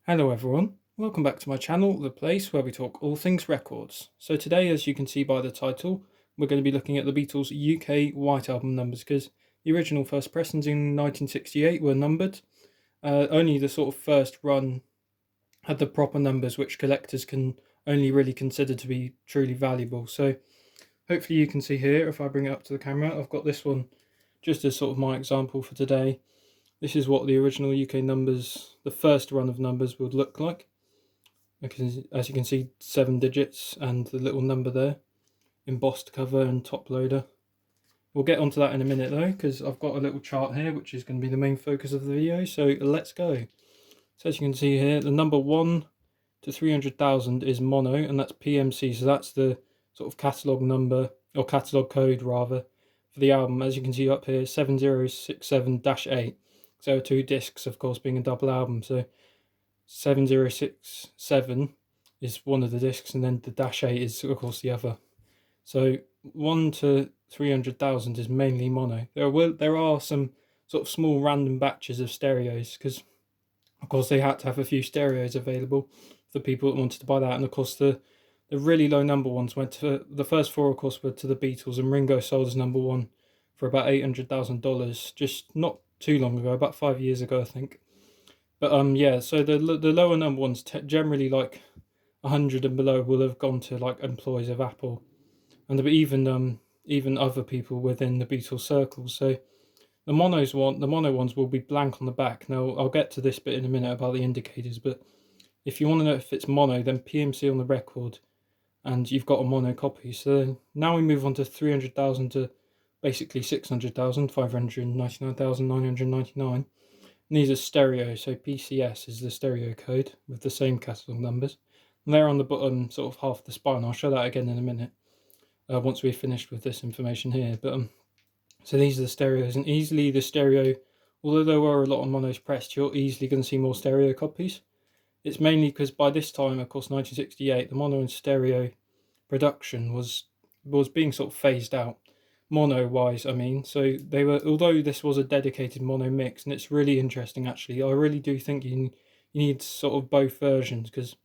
Hello everyone, welcome back to my channel, the place where we talk all things records. So today, as you can see by the title, we're going to be looking at the Beatles' UK White Album numbers, because the original first pressings in 1968 were numbered. Only the sort of first run had the proper numbers, which collectors can only really consider to be truly valuable. So hopefully you can see here, if I bring it up to the camera, I've got this one just as sort of my example for today. This is what the original UK numbers, the first run of numbers, would look like. As you can see, 7 digits and the little number there, embossed cover and top loader. We'll get onto that in a minute though, because I've got a little chart here which is going to be the main focus of the video, so let's go. So as you can see here, the number 1 to 300,000 is mono, and that's PMC, so that's the sort of catalogue number, or catalogue code rather, for the album. As you can see up here, 7067-8. So there are 2 discs, of course, being a double album, so 7067 is one of the discs, and then the -8 is of course the other. So 1 to 300,000 is mainly mono. There are some sort of small random batches of stereos, because of course they had to have a few stereos available for people that wanted to buy that. And of course the really low number ones went to, the first 4 of course were to the Beatles, and Ringo sold as number 1 for about $800,000 just not too long ago, about 5 years ago I think. But yeah, so the lower number ones generally like 100 and below will have gone to like employees of Apple, and even other people within the Beatles circles. So the mono ones will be blank on the back. Now I'll get to this bit in a minute about the indicators, but if you want to know if it's mono, then PMC on the record, and you've got a mono copy. So now we move on to 300,000 to basically 600,000, 599,999. And these are stereo, so PCS is the stereo code with the same catalogue numbers. And they're on the bottom sort of half of the spine. I'll show that again in a minute once we've finished with this information here. But so these are the stereos, and easily the stereo, although there were a lot of monos pressed, you're easily going to see more stereo copies. It's mainly because by this time, of course, 1968, the mono and stereo production was being sort of phased out, mono wise I mean. So they were, although this was a dedicated mono mix, and it's really interesting actually, I really do think you need sort of both versions, because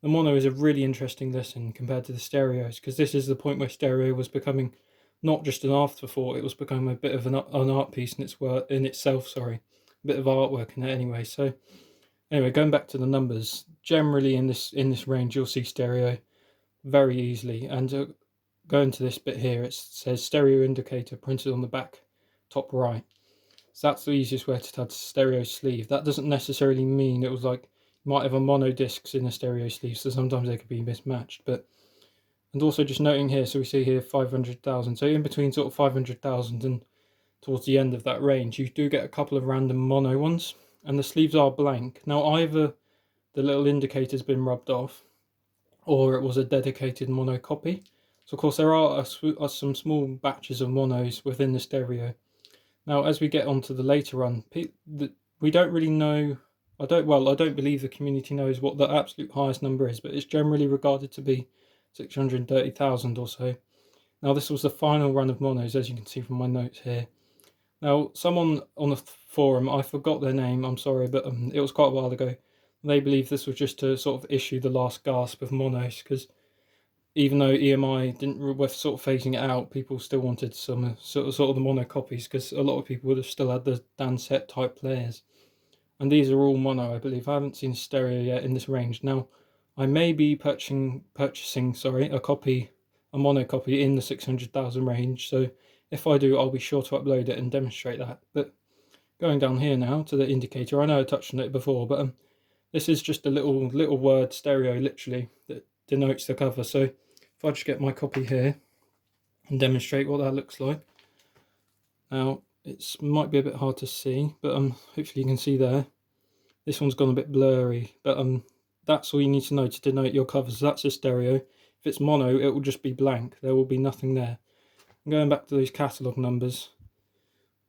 the mono is a really interesting listen compared to the stereos, because this is the point where stereo was becoming not just an afterthought, it was becoming a bit of an art piece in itself, sorry, a bit of artwork in it anyway. So anyway, going back to the numbers, generally in this range you'll see stereo very easily. And going to this bit here, it says stereo indicator printed on the back top right. So that's the easiest way to add stereo sleeve. That doesn't necessarily mean it was like you might have a mono discs in a stereo sleeve, so sometimes they could be mismatched. But and also just noting here, so we see here 500,000. So in between sort of 500,000 and towards the end of that range, you do get a couple of random mono ones, and the sleeves are blank. Now either the little indicator's been rubbed off, or it was a dedicated mono copy. So of course there are some small batches of monos within the stereo. Now as we get on to the later run, we don't really know, I don't believe the community knows what the absolute highest number is, but it's generally regarded to be 630,000 or so. Now this was the final run of monos, as you can see from my notes here. Now someone on the forum, I forgot their name, I'm sorry, but it was quite a while ago, they believe this was just to sort of issue the last gasp of monos, because even though EMI were sort of phasing it out, people still wanted some sort of the mono copies, because a lot of people would have still had the Dansette type players. And these are all mono, I believe. I haven't seen stereo yet in this range. Now, I may be purchasing a mono copy in the 600,000 range. So if I do, I'll be sure to upload it and demonstrate that. But going down here now to the indicator, I know I touched on it before, but this is just a little word stereo, literally, that denotes the cover. So if I just get my copy here and demonstrate what that looks like. Now, it might be a bit hard to see, but hopefully you can see there. This one's gone a bit blurry, but that's all you need to know to denote your covers. That's a stereo. If it's mono, it will just be blank. There will be nothing there. And going back to those catalogue numbers,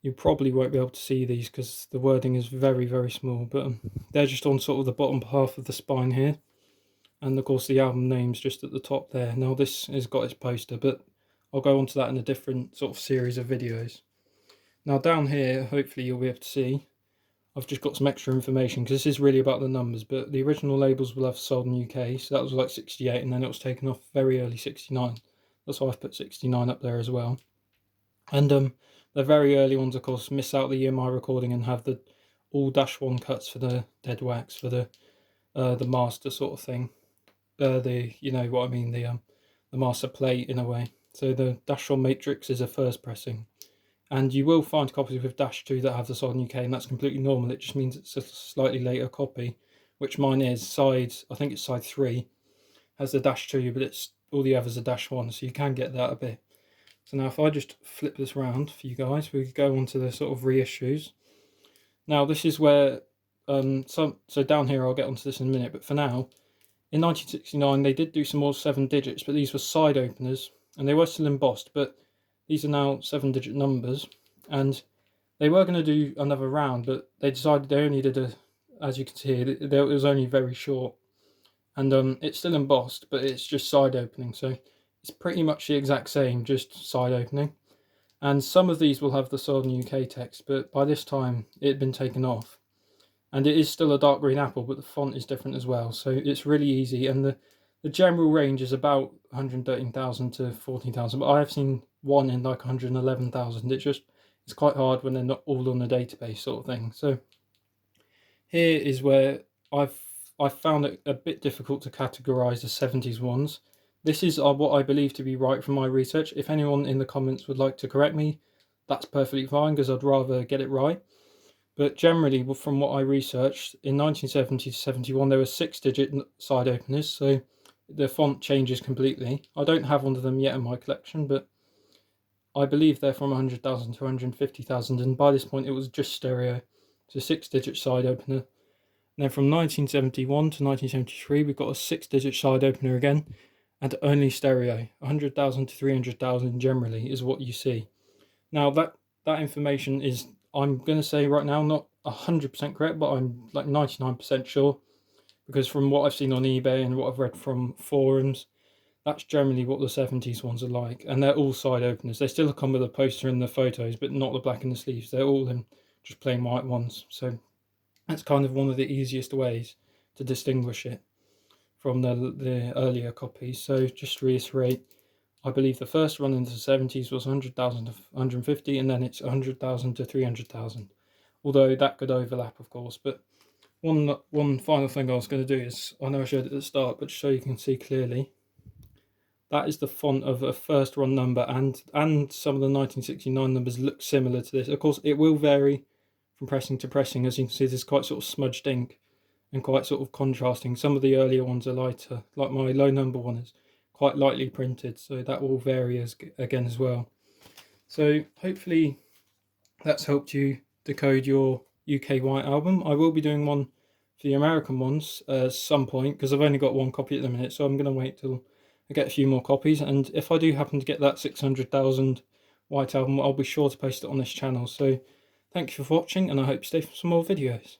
you probably won't be able to see these because the wording is very, very small, but they're just on sort of the bottom half of the spine here. And of course the album name's just at the top there. Now this has got its poster, but I'll go on to that in a different sort of series of videos. Now down here, hopefully you'll be able to see, I've just got some extra information because this is really about the numbers, but the original labels will have sold in UK, so that was like 68, and then it was taken off very early 69. That's why I've put 69 up there as well. And the very early ones, of course, miss out the EMI recording and have the all -1 cuts for the dead wax for the master sort of thing. You know what I mean, the master plate in a way. So the -1 matrix is a first pressing. And you will find copies with -2 that have the sold in UK, and that's completely normal. It just means it's a slightly later copy, which mine is I think it's side 3, has the -2, but it's all the others are -1, so you can get that a bit. So now if I just flip this around for you guys, we go on to the sort of reissues. Now this is where, so down here I'll get onto this in a minute, but for now, in 1969 they did do some more 7 digits, but these were side openers, and they were still embossed, but these are now 7-digit numbers, and they were going to do another round, but they decided they only did as you can see, it was only very short. And it's still embossed, but it's just side opening, so it's pretty much the exact same, just side opening. And some of these will have the sold in UK text, but by this time it had been taken off. And it is still a dark green apple, but the font is different as well, so it's really easy. And the general range is about 113,000 to 14,000, but I have seen one in like 111,000. It's quite hard when they're not all on the database sort of thing. So here is where I've found it a bit difficult to categorize the 70s ones. This is what I believe to be right from my research. If anyone in the comments would like to correct me, that's perfectly fine, because I'd rather get it right. But generally, from what I researched, in 1970 to 71, there were 6-digit side openers, so the font changes completely. I don't have one of them yet in my collection, but I believe they're from 100,000 to 150,000, and by this point it was just stereo. It's a 6-digit side opener. And then from 1971 to 1973, we've got a 6-digit side opener again, and only stereo. 100,000 to 300,000 generally is what you see. Now that information is, I'm going to say right now, not 100% correct, but I'm like 99% sure, because from what I've seen on eBay and what I've read from forums, that's generally what the 70s ones are like. And they're all side openers. They still come with a poster in the photos, but not the black in the sleeves. They're all in just plain white ones. So that's kind of one of the easiest ways to distinguish it from the earlier copies. So just to reiterate, I believe the first run into the 70s was 100,000 to 150, and then it's 100,000 to 300,000. Although that could overlap, of course. But one final thing I was going to do is, I know I showed it at the start, but so you can see clearly, that is the font of a first run number, and some of the 1969 numbers look similar to this. Of course, it will vary from pressing to pressing. As you can see, there's quite sort of smudged ink and quite sort of contrasting. Some of the earlier ones are lighter, like my low number one is quite lightly printed, so that will vary again as well. So hopefully that's helped you decode your UK White album. I will be doing one for the American ones at some point, because I've only got one copy at the minute, so I'm going to wait till I get a few more copies. And if I do happen to get that 600,000 White album, I'll be sure to post it on this channel. So thank you for watching, and I hope you stay for some more videos.